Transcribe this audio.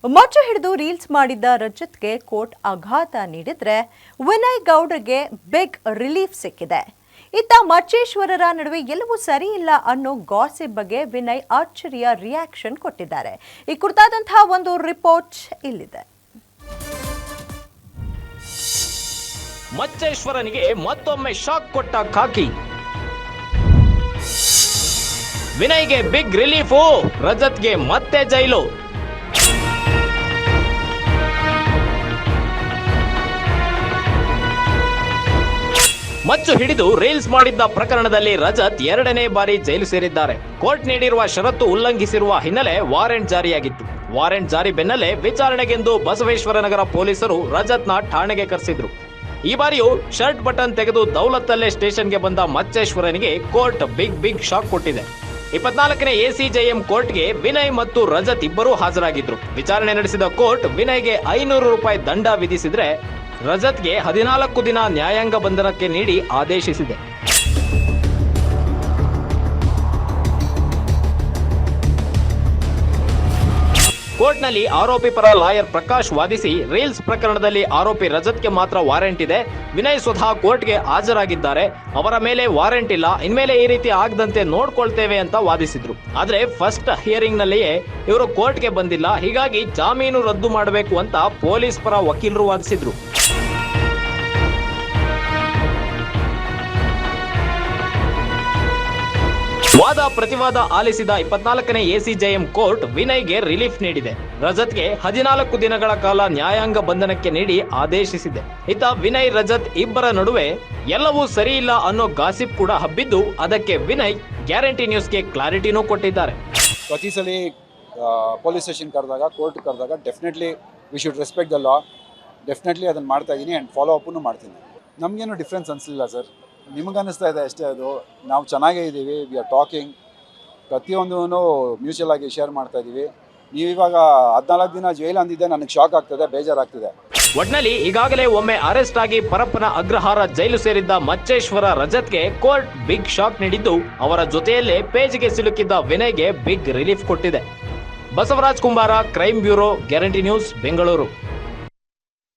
ಮಚ್ಚು ಹಿಡಿದು ರೀಲ್ಸ್ ಮಾಡಿದ್ದ ರಜತ್ಗೆ ಕೋರ್ಟ್ ಆಘಾತ ನೀಡಿದ್ರೆ ವಿನಯ್ ಗೌಡ್ರಿಗೆ ಬಿಗ್ ರಿಲೀಫ್ ಸಿಕ್ಕಿದೆ. ಇತ್ತ ಮಚ್ಚೇಶ್ವರರ ನಡುವೆ ಎಲ್ಲವೂ ಸರಿ ಇಲ್ಲ ಅನ್ನೋ ಗಾಸಿಪ್ ಬಗ್ಗೆ ವಿನಯ್ ಅಚ್ಚರಿಯ ರಿಯಾಕ್ಷನ್ ಕೊಟ್ಟಿದ್ದಾರೆ. ಈ ಕುರಿತಾದಂತಹ ಒಂದು ರಿಪೋರ್ಟ್ ಇಲ್ಲಿದೆ. ಮಚ್ಚೇಶ್ವರನಿಗೆ ಮತ್ತೊಮ್ಮೆ ಶಾಕ್ ಕೊಟ್ಟ ಖಾಕಿ. ವಿನಯ್ಗೆ ಬಿಗ್ ರಿಲೀಫು, ರಜತ್ಗೆ ಮತ್ತೆ ಜೈಲು. ಮಚ್ಚು ಹಿಡಿದು ರೀಲ್ಸ್ ಮಾಡಿದ್ದ ಪ್ರಕರಣದಲ್ಲಿ ರಜತ್ 2ನೇ ಬಾರಿ ಜೈಲು ಸೇರಿದ್ದಾರೆ. ಕೋರ್ಟ್ ನೀಡಿರುವ ಷರತ್ತು ಉಲ್ಲಂಘಿಸಿರುವ ಹಿನ್ನೆಲೆ ವಾರೆಂಟ್ ಜಾರಿಯಾಗಿತ್ತು. ವಾರೆಂಟ್ ಜಾರಿ ಬೆನ್ನಲ್ಲೇ ವಿಚಾರಣೆಗೆಂದು ಬಸವೇಶ್ವರನಗರ ಪೊಲೀಸರು ರಜತ್ನ ಠಾಣೆಗೆ ಕರೆಸಿದ್ರು. ಈ ಬಾರಿಯೂ ಶರ್ಟ್ ಬಟನ್ ತೆಗೆದು ದೌಲತ್ತಲ್ಲೇ ಸ್ಟೇಷನ್ಗೆ ಬಂದ ಮಚ್ಚೇಶ್ವರನಿಗೆ ಕೋರ್ಟ್ ಬಿಗ್ ಶಾಕ್ ಕೊಟ್ಟಿದೆ. 24ನೇ ಎಸಿಜೆಎಂ ಕೋರ್ಟ್ಗೆ ವಿನಯ್ ಮತ್ತು ರಜತ್ ಇಬ್ಬರೂ ಹಾಜರಾಗಿದ್ರು. ವಿಚಾರಣೆ ನಡೆಸಿದ ಕೋರ್ಟ್ ವಿನಯ್ಗೆ 500 ರೂಪಾಯಿ ದಂಡ ವಿಧಿಸಿದ್ರೆ ರಜತ್ಗೆ 14 ದಿನ ನ್ಯಾಯಾಂಗ ಬಂಧನಕ್ಕೆ ನೀಡಿ ಆದೇಶಿಸಿದೆ. ಕೋರ್ಟ್ನಲ್ಲಿ ಆರೋಪಿ ಪರ ಲಾಯರ್ ಪ್ರಕಾಶ್ ವಾದಿಸಿ ರೀಲ್ಸ್ ಪ್ರಕರಣದಲ್ಲಿ ಆರೋಪಿ ರಜತ್ಗೆ ಮಾತ್ರ ವಾರೆಂಟ್ ಇದೆ, ವಿನಯ್ ಸ್ವತಃ ಕೋರ್ಟ್ಗೆ ಹಾಜರಾಗಿದ್ದಾರೆ, ಅವರ ಮೇಲೆ ವಾರೆಂಟ್ ಇಲ್ಲ, ಇನ್ಮೇಲೆ ಈ ರೀತಿ ಆಗದಂತೆ ನೋಡ್ಕೊಳ್ತೇವೆ ಅಂತ ವಾದಿಸಿದ್ರು. ಆದ್ರೆ ಫಸ್ಟ್ ಹಿಯರಿಂಗ್ ನಲ್ಲಿಯೇ ಇವರು ಕೋರ್ಟ್ಗೆ ಬಂದಿಲ್ಲ, ಹೀಗಾಗಿ ಜಾಮೀನು ರದ್ದು ಮಾಡಬೇಕು ಅಂತ ಪೊಲೀಸ್ ಪರ ವಕೀಲರು ವಾದಿಸಿದ್ರು. ವಾದ ಪ್ರತಿವಾದ ಆಲಿಸಿದ 24ನೇ ಎಸಿಜೆಎಂ ಕೋರ್ಟ್ ವಿನಯ್ಗೆ ರಿಲೀಫ್ ನೀಡಿದೆ. ರಜತ್ಗೆ 14 ದಿನಗಳ ಕಾಲ ನ್ಯಾಯಾಂಗ ಬಂಧನಕ್ಕೆ ನೀಡಿ ಆದೇಶಿಸಿದೆ. ಇತ್ತ ವಿನಯ್ ರಜತ್ ಇಬ್ಬರ ನಡುವೆ ಎಲ್ಲವೂ ಸರಿ ಇಲ್ಲ ಅನ್ನೋ ಗಾಸಿಪ್ ಕೂಡ ಹಬ್ಬಿದ್ದು, ಅದಕ್ಕೆ ವಿನಯ್ ಗ್ಯಾರಂಟಿ ನ್ಯೂಸ್ಗೆ ಕ್ಲಾರಿಟಿನೂ ಕೊಟ್ಟಿದ್ದಾರೆ. ಪ್ರತಿ ಸಲ ಪೊಲೀಸ್ ಸ್ಟೇಷನ್ ಕರೆದಾಗ, ಕೋರ್ಟ್ ಕರೆದಾಗ definitely we should respect the law. Definitely ಅದನ್ನು ಮಾಡ್ತಾ ಇದ್ದೀನಿ ಆ್ಯಂಡ್ ಫಾಲೋ ಅಪ್ಪನ್ನು ಮಾಡ್ತೀನಿ. ನಮಗೇನು ಡಿಫ್ರೆನ್ಸ್ ಅನಿಸಲಿಲ್ಲ ಸರ್, ನಿಮಗನ್ನಿಸ್ತಾ ಇದೆ ಅಷ್ಟೇ. ಅದು ನಾವು ಚೆನ್ನಾಗೇ ಇದ್ದೀವಿ, ವಿ ಆರ್ ಟಾಕಿಂಗ್, ಪ್ರತಿಯೊಂದೂ ಮ್ಯೂಚುವಲ್ ಆಗಿ ಶೇರ್ ಮಾಡ್ತಾ ಇದ್ದೀವಿ. ನೀವಿವಾಗ 14 ದಿನ ಜೈಲು ಅಂದಿದ್ದೆ, ನನಗೆ ಶಾಕ್ ಆಗ್ತದೆ, ಬೇಜಾರಾಗ್ತಿದೆ. ಒಟ್ನಲ್ಲಿ ಈಗಾಗಲೇ ಒಮ್ಮೆ ಅರೆಸ್ಟ್ ಆಗಿ ಪರಪ್ಪನ ಅಗ್ರಹಾರ ಜೈಲು ಸೇರಿದ್ದ ಮಚ್ಚೇಶ್ವರ ರಜತ್ಗೆ ಕೋರ್ಟ್ ಬಿಗ್ ಶಾಕ್ ನೀಡಿದ್ದು, ಅವರ ಜೊತೆಯಲ್ಲೇ ಪೇಜ್ಗೆ ಸಿಲುಕಿದ್ದ ವಿನಯ್ಗೆ ಬಿಗ್ ರಿಲೀಫ್ ಕೊಟ್ಟಿದೆ. ಬಸವರಾಜ್ ಕುಂಬಾರ, crime bureau, guarantee news, Bengaluru.